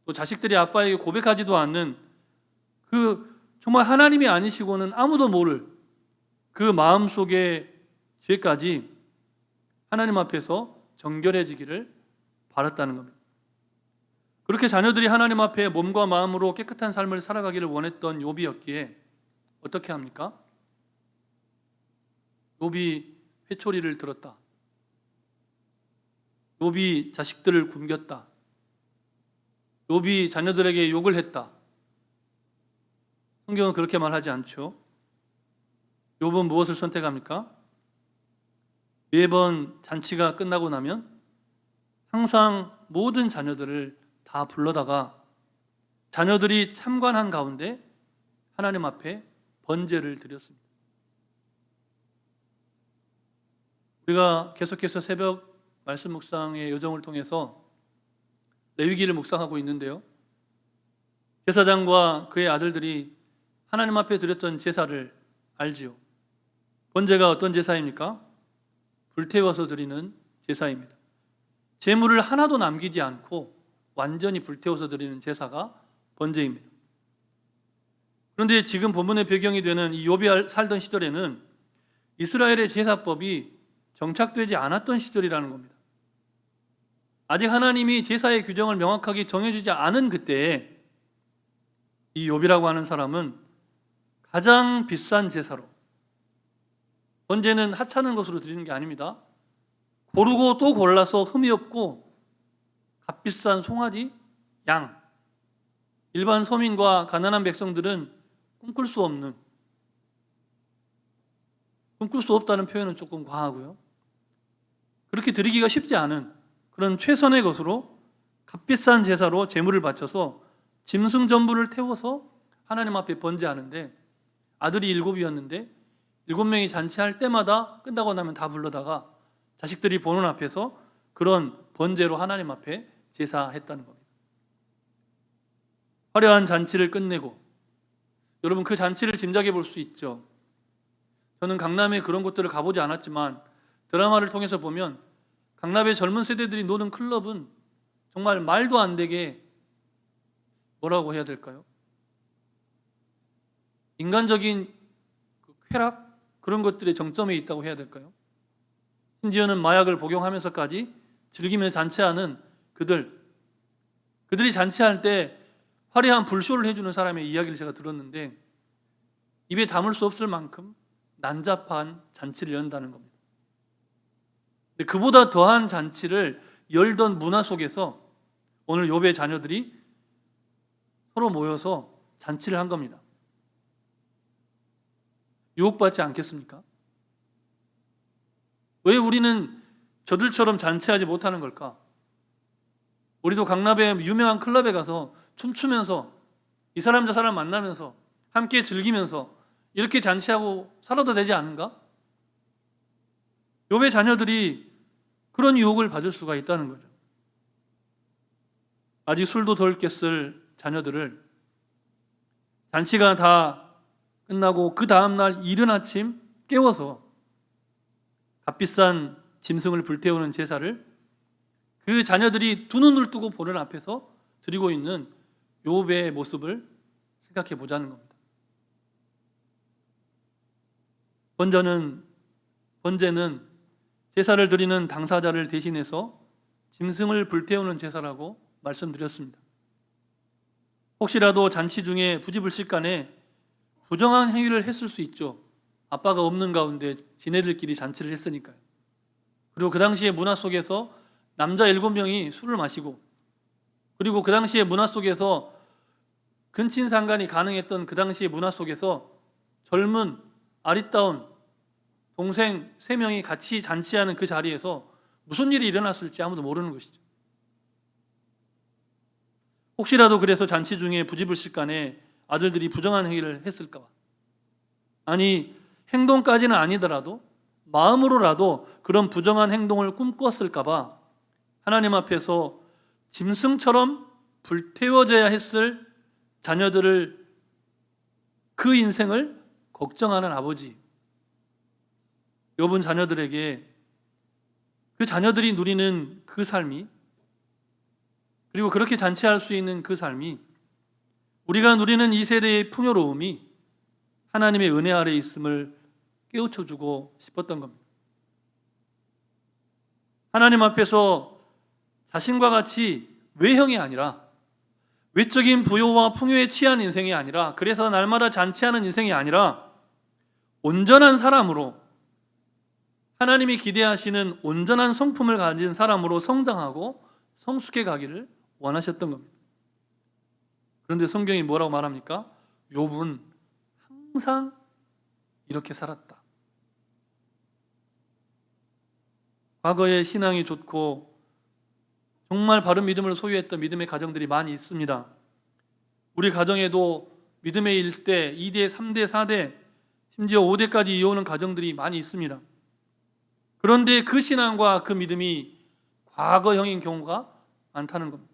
또 자식들이 아빠에게 고백하지도 않는 그 정말 하나님이 아니시고는 아무도 모를 그 마음속의 죄까지 하나님 앞에서 정결해지기를 바랐다는 겁니다. 그렇게 자녀들이 하나님 앞에 몸과 마음으로 깨끗한 삶을 살아가기를 원했던 욥이었기에 어떻게 합니까? 욥이 회초리를 들었다. 욥이 자식들을 굶겼다. 욥이 자녀들에게 욕을 했다. 성경은 그렇게 말하지 않죠. 욥은 무엇을 선택합니까? 매번 잔치가 끝나고 나면 항상 모든 자녀들을 다 불러다가 자녀들이 참관한 가운데 하나님 앞에 번제를 드렸습니다. 우리가 계속해서 새벽 말씀 묵상의 여정을 통해서 레위기를 묵상하고 있는데요, 제사장과 그의 아들들이 하나님 앞에 드렸던 제사를 알지요. 번제가 어떤 제사입니까? 불태워서 드리는 제사입니다. 제물을 하나도 남기지 않고 완전히 불태워서 드리는 제사가 번제입니다. 그런데 지금 본문의 배경이 되는 이 욥이 살던 시절에는 이스라엘의 제사법이 정착되지 않았던 시절이라는 겁니다. 아직 하나님이 제사의 규정을 명확하게 정해주지 않은 그때에 이 욥이라고 하는 사람은 가장 비싼 제사로, 번제는 하찮은 것으로 드리는 게 아닙니다. 고르고 또 골라서 흠이 없고 값비싼 송아지, 양, 일반 서민과 가난한 백성들은 꿈꿀 수 없다는 표현은 조금 과하고요, 그렇게 드리기가 쉽지 않은 그런 최선의 것으로 값비싼 제사로 제물을 바쳐서 짐승 전부를 태워서 하나님 앞에 번제하는데, 아들이 7이었는데 7명이 잔치할 때마다 끝나고 나면 다 불러다가 자식들이 보는 앞에서 그런 번제로 하나님 앞에 제사했다는 겁니다. 화려한 잔치를 끝내고, 여러분 그 잔치를 짐작해 볼 수 있죠. 저는 강남에 그런 곳들을 가보지 않았지만 드라마를 통해서 보면 강남의 젊은 세대들이 노는 클럽은 정말 말도 안 되게, 뭐라고 해야 될까요? 인간적인 쾌락? 그런 것들의 정점에 있다고 해야 될까요? 심지어는 마약을 복용하면서까지 즐기며 잔치하는 그들이 잔치할 때 화려한 불쇼를 해주는 사람의 이야기를 제가 들었는데, 입에 담을 수 없을 만큼 난잡한 잔치를 연다는 겁니다. 근데 그보다 더한 잔치를 열던 문화 속에서 오늘 욥의 자녀들이 서로 모여서 잔치를 한 겁니다. 유혹받지 않겠습니까? 왜 우리는 저들처럼 잔치하지 못하는 걸까? 우리도 강남의 유명한 클럽에 가서 춤추면서 이 사람 저 사람 만나면서 함께 즐기면서 이렇게 잔치하고 살아도 되지 않은가? 욥의 자녀들이 그런 유혹을 받을 수가 있다는 거죠. 아직 술도 덜 깼을 자녀들을 잔치가 다 끝나고 그 다음날 이른 아침 깨워서 값비싼 짐승을 불태우는 제사를 그 자녀들이 두 눈을 뜨고 보는 앞에서 드리고 있는 욥의 모습을 생각해 보자는 겁니다. 번제는 제사를 드리는 당사자를 대신해서 짐승을 불태우는 제사라고 말씀드렸습니다. 혹시라도 잔치 중에 부지불식간에 부정한 행위를 했을 수 있죠. 아빠가 없는 가운데 지네들끼리 잔치를 했으니까요. 그리고 그 당시의 문화 속에서 남자 7명이 술을 마시고, 그리고 그 당시의 문화 속에서 근친상간이 가능했던 그 당시의 문화 속에서 젊은 아리따운 동생 3명이 같이 잔치하는 그 자리에서 무슨 일이 일어났을지 아무도 모르는 것이죠. 혹시라도 그래서 잔치 중에 부지불식간에 아들들이 부정한 행위를 했을까 봐, 아니 행동까지는 아니더라도 마음으로라도 그런 부정한 행동을 꿈꿨을까 봐 하나님 앞에서 짐승처럼 불태워져야 했을 자녀들을, 그 인생을 걱정하는 아버지, 욥은 자녀들에게 그 자녀들이 누리는 그 삶이, 그리고 그렇게 잔치할 수 있는 그 삶이, 우리가 누리는 이 세대의 풍요로움이 하나님의 은혜 아래 있음을 깨우쳐주고 싶었던 겁니다. 하나님 앞에서 자신과 같이 외형이 아니라, 외적인 부요와 풍요에 취한 인생이 아니라, 그래서 날마다 잔치하는 인생이 아니라 온전한 사람으로, 하나님이 기대하시는 온전한 성품을 가진 사람으로 성장하고 성숙해 가기를 원하셨던 겁니다. 그런데 성경이 뭐라고 말합니까? 욥은 항상 이렇게 살았다. 과거에 신앙이 좋고 정말 바른 믿음을 소유했던 믿음의 가정들이 많이 있습니다. 우리 가정에도 믿음의 1대, 2대, 3대, 4대, 심지어 5대까지 이어오는 가정들이 많이 있습니다. 그런데 그 신앙과 그 믿음이 과거형인 경우가 많다는 겁니다.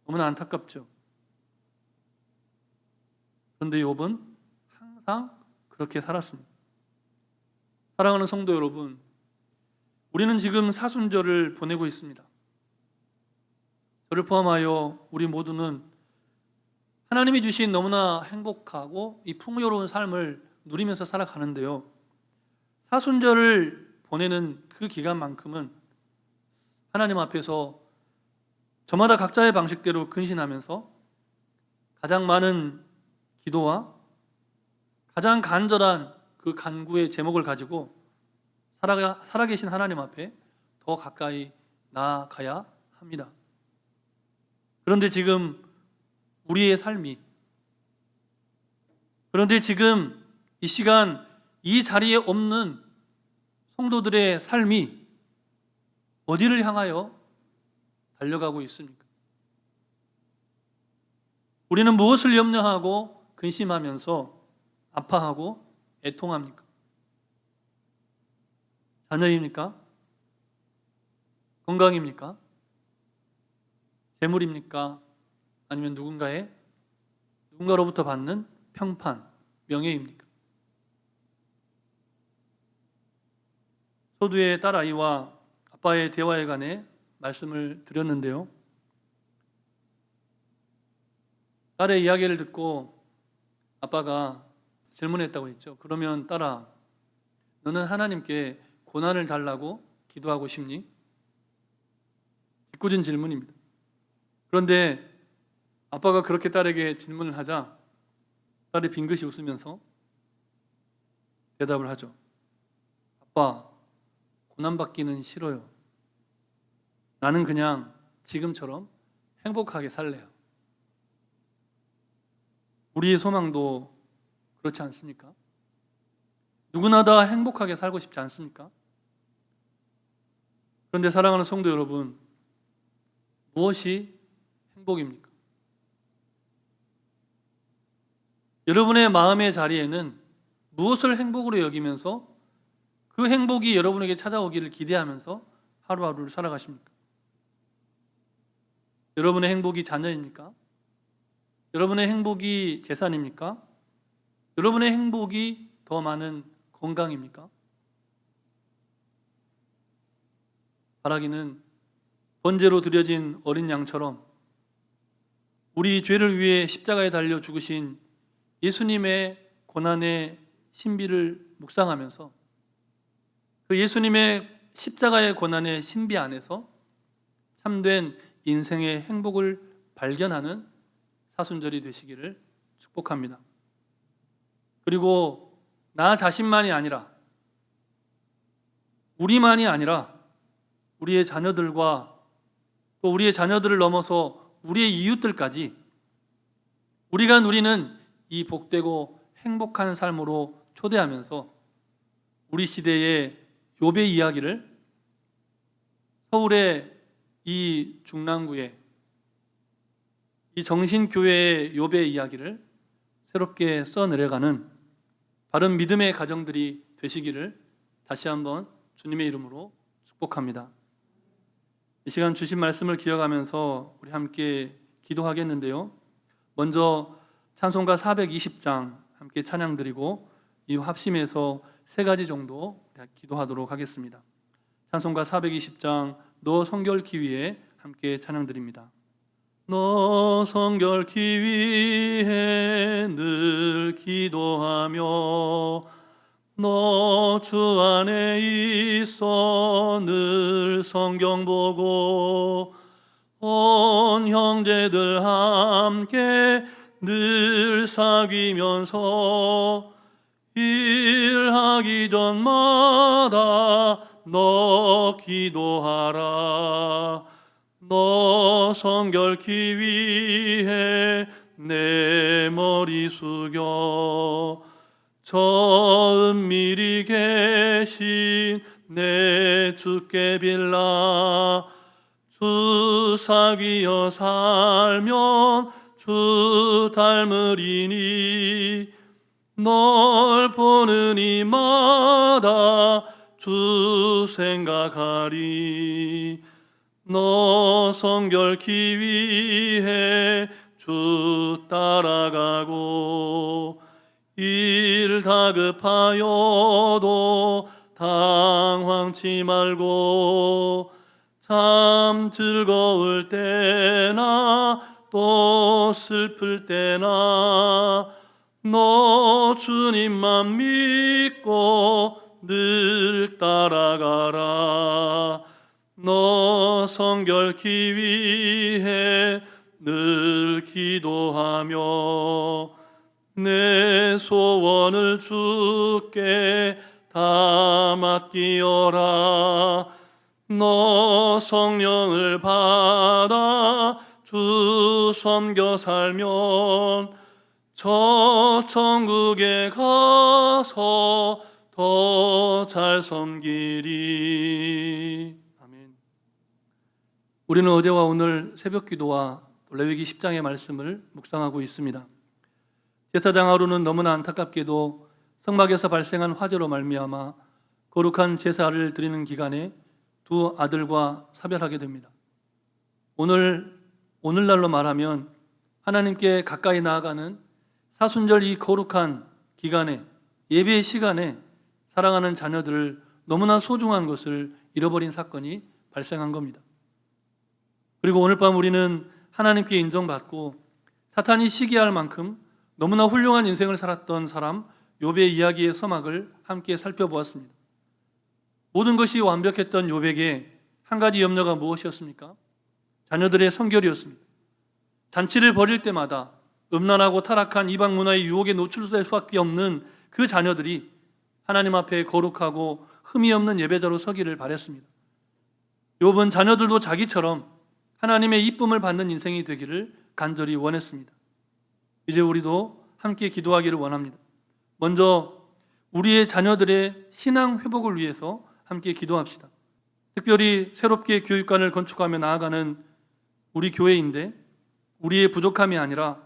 너무나 안타깝죠. 그런데 욥은 항상 그렇게 살았습니다. 사랑하는 성도 여러분, 우리는 지금 사순절을 보내고 있습니다. 저를 포함하여 우리 모두는 하나님이 주신 너무나 행복하고 이 풍요로운 삶을 누리면서 살아가는데요. 사순절을 보내는 그 기간만큼은 하나님 앞에서 저마다 각자의 방식대로 근신하면서 가장 많은 기도와 가장 간절한 그 간구의 제목을 가지고 살아계신 하나님 앞에 더 가까이 나아가야 합니다. 그런데 지금 이 시간 이 자리에 없는 성도들의 삶이 어디를 향하여 달려가고 있습니까? 우리는 무엇을 염려하고 근심하면서 아파하고 애통합니까? 자녀입니까? 건강입니까? 재물입니까? 아니면 누군가로부터 받는 평판, 명예입니까? 소두의 딸아이와 아빠의 대화에 관해 말씀을 드렸는데요. 딸의 이야기를 듣고 아빠가 질문했다고 했죠. 그러면 딸아, 너는 하나님께 고난을 달라고 기도하고 싶니? 짓궂은 질문입니다. 그런데 아빠가 그렇게 딸에게 질문을 하자 딸이 빙긋이 웃으면서 대답을 하죠. 아빠, 고난받기는 싫어요. 나는 그냥 지금처럼 행복하게 살래요. 우리의 소망도 그렇지 않습니까? 누구나 다 행복하게 살고 싶지 않습니까? 그런데 사랑하는 성도 여러분, 무엇이 행복입니까? 여러분의 마음의 자리에는 무엇을 행복으로 여기면서 그 행복이 여러분에게 찾아오기를 기대하면서 하루하루를 살아가십니까? 여러분의 행복이 자녀입니까? 여러분의 행복이 재산입니까? 여러분의 행복이 더 많은 건강입니까? 바라기는 번제로 드려진 어린 양처럼 우리 죄를 위해 십자가에 달려 죽으신 예수님의 고난의 신비를 묵상하면서 그 예수님의 십자가의 고난의 신비 안에서 참된 인생의 행복을 발견하는 사순절이 되시기를 축복합니다. 그리고 나 자신만이 아니라 우리만이 아니라 우리의 자녀들과 또 우리의 자녀들을 넘어서 우리의 이웃들까지 우리가 누리는 이 복되고 행복한 삶으로 초대하면서 우리 시대의 욥의 이야기를 서울의 이 중랑구의 이 정신교회의 욥의 이야기를 새롭게 써내려가는 바른 믿음의 가정들이 되시기를 다시 한번 주님의 이름으로 축복합니다. 이 시간 주신 말씀을 기억하면서 우리 함께 기도하겠는데요. 먼저 찬송가 420장 함께 찬양 드리고 이 합심해서 세 가지 정도 기도하도록 하겠습니다. 찬송가 420장 너 성결케 위해 함께 찬양 드립니다. 너 성결케 위해 늘 기도하며 너 주 안에 있어 늘 성경 보고 온 형제들 함께 늘 사귀면서 일하기 전마다 너 기도하라. 너 성결케 위해 내 머리 숙여 저 은밀히 계신 내 주께 빌라. 주 사귀어 살면 주 닮으리니 널 보는 이마다 주 생각하리. 너 성결케 위해 주 따라가고 일 다급하여도 당황치 말고 참 즐거울 때나 또 슬플 때나 너 주님만 믿고 늘 따라가라. 너 성결케 위해 늘 기도하며 내 소원을 주께 다 맡기어라. 너 성령을 받아 주 섬겨 살면 저 천국에 가서 더 잘 섬기리. 아멘. 우리는 어제와 오늘 새벽 기도와 레위기 10장의 말씀을 묵상하고 있습니다. 제사장 아론은 너무나 안타깝게도 성막에서 발생한 화재로 말미암아 거룩한 제사를 드리는 기간에 두 아들과 사별하게 됩니다. 오늘날로 말하면 하나님께 가까이 나아가는 사순절 이 거룩한 기간에, 예배의 시간에 사랑하는 자녀들을 너무나 소중한 것을 잃어버린 사건이 발생한 겁니다. 그리고 오늘 밤 우리는 하나님께 인정받고 사탄이 시기할 만큼 너무나 훌륭한 인생을 살았던 사람 욥의 이야기의 서막을 함께 살펴보았습니다. 모든 것이 완벽했던 욥에게 한 가지 염려가 무엇이었습니까? 자녀들의 성결이었습니다. 잔치를 벌일 때마다 음란하고 타락한 이방 문화의 유혹에 노출될 수밖에 없는 그 자녀들이 하나님 앞에 거룩하고 흠이 없는 예배자로 서기를 바랬습니다. 욥은 자녀들도 자기처럼 하나님의 이쁨을 받는 인생이 되기를 간절히 원했습니다. 이제 우리도 함께 기도하기를 원합니다. 먼저 우리의 자녀들의 신앙 회복을 위해서 함께 기도합시다. 특별히 새롭게 교육관을 건축하며 나아가는 우리 교회인데 우리의 부족함이 아니라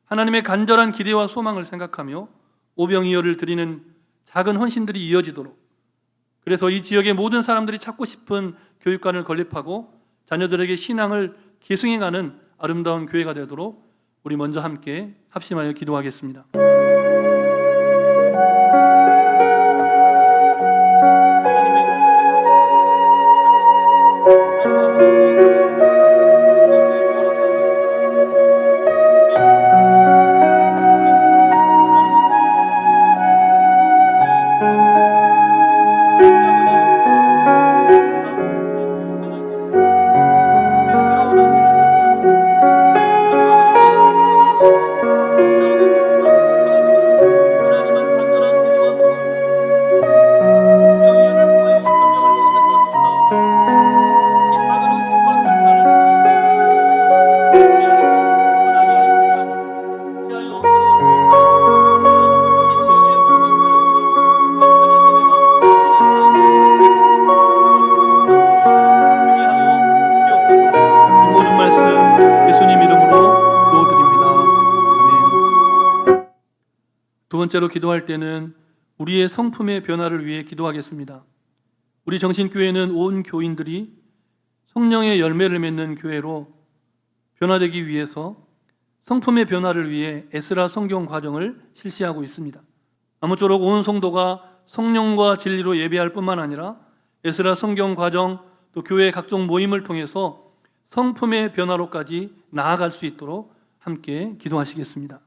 하나님의 간절한 기대와 소망을 생각하며 오병이어를 드리는 작은 헌신들이 이어지도록, 그래서 이 지역의 모든 사람들이 찾고 싶은 교육관을 건립하고 자녀들에게 신앙을 계승해가는 아름다운 교회가 되도록 우리 먼저 함께 합심하여 기도하겠습니다. 두 번째로 기도할 때는 우리의 성품의 변화를 위해 기도하겠습니다. 우리 정신교회는 온 교인들이 성령의 열매를 맺는 교회로 변화되기 위해서 성품의 변화를 위해 에스라 성경 과정을 실시하고 있습니다. 아무쪼록 온 성도가 성령과 진리로 예배할 뿐만 아니라 에스라 성경 과정, 또 교회 각종 모임을 통해서 성품의 변화로까지 나아갈 수 있도록 함께 기도하시겠습니다.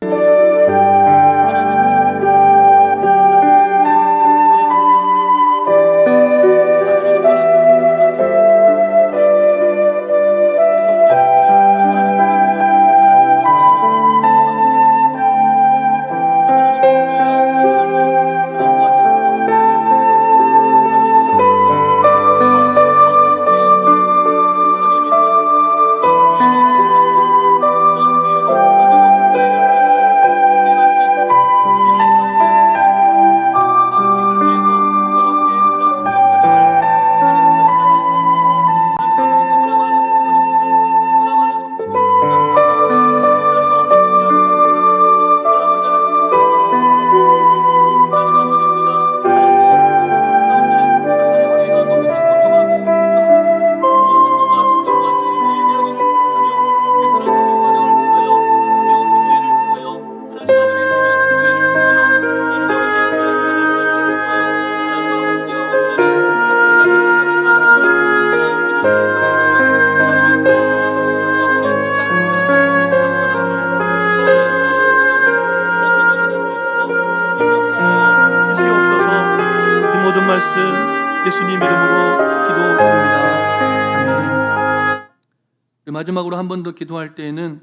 마지막으로 한 번 더 기도할 때에는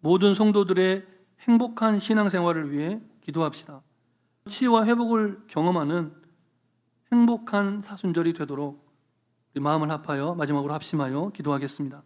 모든 성도들의 행복한 신앙생활을 위해 기도합시다. 치유와 회복을 경험하는 행복한 사순절이 되도록 우리 마음을 합하여 마지막으로 합심하여 기도하겠습니다.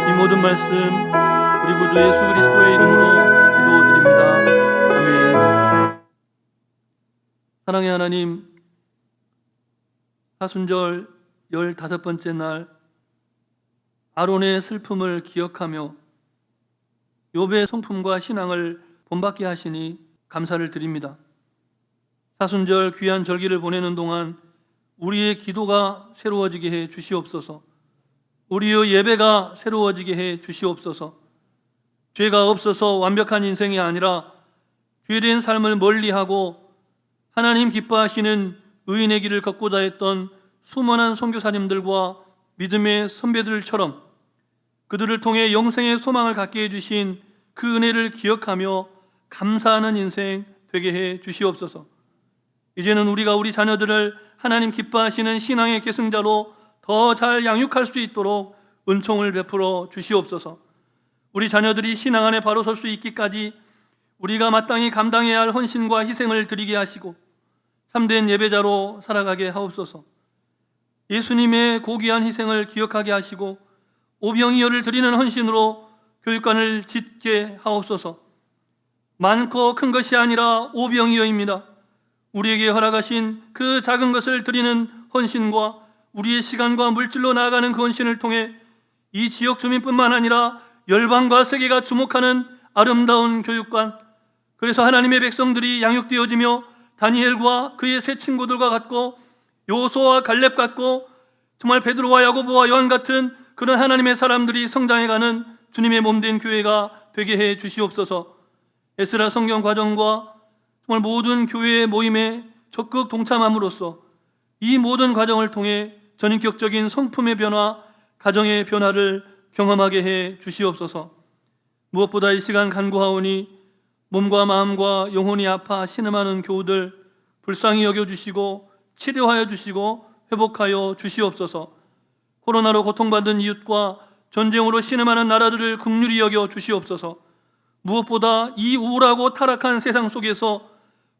이 모든 말씀 우리 구주 예수 그리스도의 이름으로 기도드립니다. 아멘. 사랑의 하나님, 사순절 15번째 날 아론의 슬픔을 기억하며 욥의 성품과 신앙을 본받게 하시니 감사를 드립니다. 사순절 귀한 절기를 보내는 동안 우리의 기도가 새로워지게 해 주시옵소서. 우리의 예배가 새로워지게 해 주시옵소서. 죄가 없어서 완벽한 인생이 아니라 죄된 삶을 멀리하고 하나님 기뻐하시는 의인의 길을 걷고자 했던 수많은 선교사님들과 믿음의 선배들처럼 그들을 통해 영생의 소망을 갖게 해주신 그 은혜를 기억하며 감사하는 인생 되게 해 주시옵소서. 이제는 우리가 우리 자녀들을 하나님 기뻐하시는 신앙의 계승자로 더 잘 양육할 수 있도록 은총을 베풀어 주시옵소서. 우리 자녀들이 신앙 안에 바로 설 수 있기까지 우리가 마땅히 감당해야 할 헌신과 희생을 드리게 하시고 참된 예배자로 살아가게 하옵소서. 예수님의 고귀한 희생을 기억하게 하시고 오병이어를 드리는 헌신으로 교육관을 짓게 하옵소서. 많고 큰 것이 아니라 오병이어입니다. 우리에게 허락하신 그 작은 것을 드리는 헌신과 우리의 시간과 물질로 나아가는 그 헌신을 통해 이 지역 주민뿐만 아니라 열방과 세계가 주목하는 아름다운 교육관, 그래서 하나님의 백성들이 양육되어지며 다니엘과 그의 세 친구들과 같고 요소와 갈렙 같고 정말 베드로와 야고보와 요한 같은 그런 하나님의 사람들이 성장해가는 주님의 몸된 교회가 되게 해 주시옵소서. 에스라 성경 과정과 정말 모든 교회의 모임에 적극 동참함으로써 이 모든 과정을 통해 전인격적인 성품의 변화, 가정의 변화를 경험하게 해 주시옵소서. 무엇보다 이 시간 간구하오니 몸과 마음과 영혼이 아파 신음하는 교우들 불쌍히 여겨주시고 치료하여 주시고 회복하여 주시옵소서. 코로나로 고통받은 이웃과 전쟁으로 신음하는 나라들을 긍휼히 여겨 주시옵소서. 무엇보다 이 우울하고 타락한 세상 속에서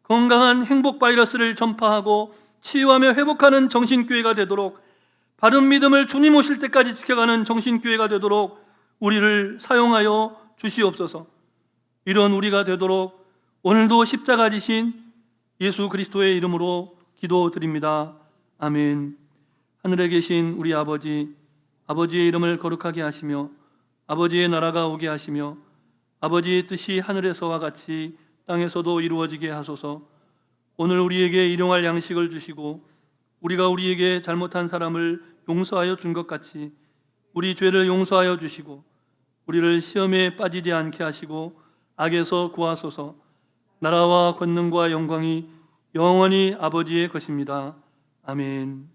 건강한 행복 바이러스를 전파하고 치유하며 회복하는 정신교회가 되도록 바른 믿음을 주님 오실 때까지 지켜가는 정신교회가 되도록 우리를 사용하여 주시옵소서. 이런 우리가 되도록 오늘도 십자가 지신 예수 그리스도의 이름으로 기도드립니다. 아멘. 하늘에 계신 우리 아버지, 아버지의 이름을 거룩하게 하시며 아버지의 나라가 오게 하시며 아버지의 뜻이 하늘에서와 같이 땅에서도 이루어지게 하소서. 오늘 우리에게 일용할 양식을 주시고 우리가 우리에게 잘못한 사람을 용서하여 준 것 같이 우리 죄를 용서하여 주시고 우리를 시험에 빠지지 않게 하시고 악에서 구하소서. 나라와 권능과 영광이 영원히 아버지의 것입니다. 아멘.